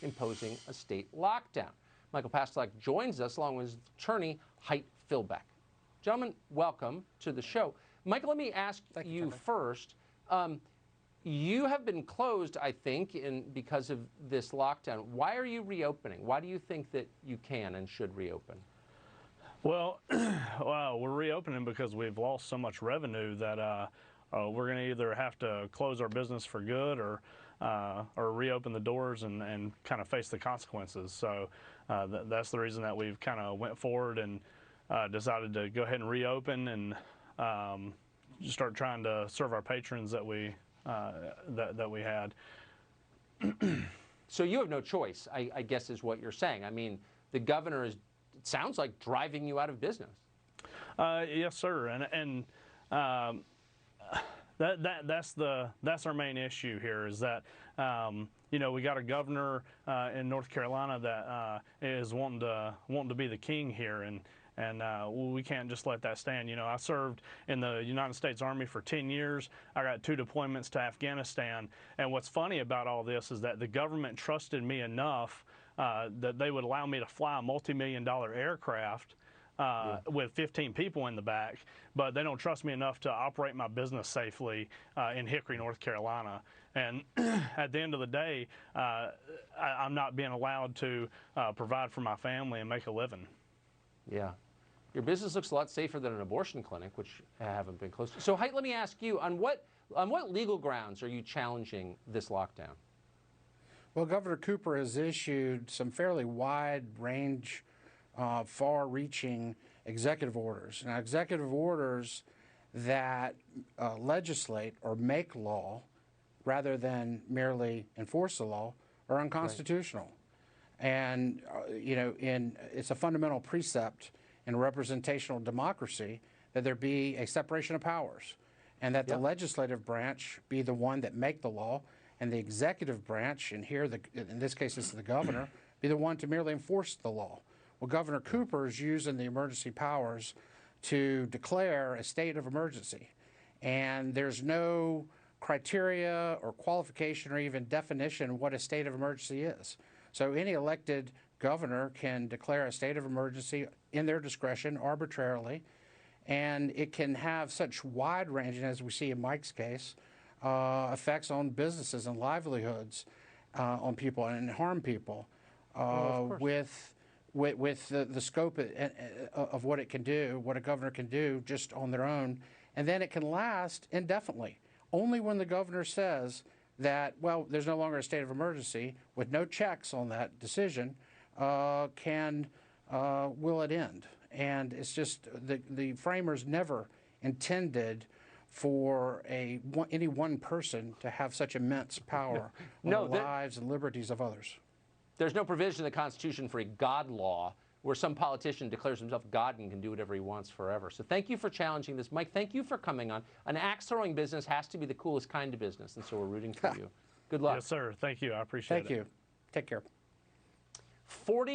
imposing a state lockdown. Michael Pastelak joins us along with his attorney, Hite Philbeck. Gentlemen, welcome to the show. Michael, let me ask you first. You have been closed, I think, because of this lockdown. Why are you reopening? Why do you think that you can and should reopen? Well, we're reopening because we've lost so much revenue that we're going to either have to close our business for good or reopen the doors and kind of face the consequences. So that's the reason that we've kind of went forward and decided to go ahead and reopen and start trying to serve our patrons that we had. So you have no choice, I guess, is what you're saying. I mean, the governor is, it sounds like, driving you out of business. Yes, sir, and that's our main issue here is that you know, we got a governor in North Carolina that is wanting to be the king here, and we can't just let that stand. You know, I served in the United States Army for 10 years. I got 2 deployments to Afghanistan. And what's funny about all this is that the government trusted me enough that they would allow me to fly a multi-million-dollar aircraft with 15 people in the back, but they don't trust me enough to operate my business safely in Hickory, North Carolina. And at the end of the day, I'm not being allowed to provide for my family and make a living. Yeah. Your business looks a lot safer than an abortion clinic, which haven't been closed. So, Hite, let me ask you, on what legal grounds are you challenging this lockdown? Well, Governor Cooper has issued some fairly wide range, far-reaching executive orders. Now, executive orders that legislate or make law rather than merely enforce the law are unconstitutional. Right. And, you know, it's a fundamental precept in representational democracy that there be a separation of powers and that the legislative branch be the one that make the law and the executive branch, and here in this case it's the governor, be the one to merely enforce the law. Well, Governor Cooper is using the emergency powers to declare a state of emergency, and there's no criteria or qualification or even definition of what a state of emergency is. So any elected governor can declare a state of emergency in their discretion arbitrarily, and it can have such wide-ranging, as we see in Mike's case, effects on businesses and livelihoods on people and harm people with the scope of what it can do, what a governor can do just on their own, and then it can last indefinitely. Only when the governor says that, well, there's no longer a state of emergency, with no checks on that decision, will it end. And it's just the framers never intended for any one person to have such immense power on the lives and liberties of others. There's no provision in the Constitution for a God law where some politician declares himself God and can do whatever he wants forever. So thank you for challenging this. Mike, thank you for coming on. An axe-throwing business has to be the coolest kind of business, and so we're rooting for you. Good luck. Yes, sir. Thank you. I appreciate it. Thank you. Take care. 40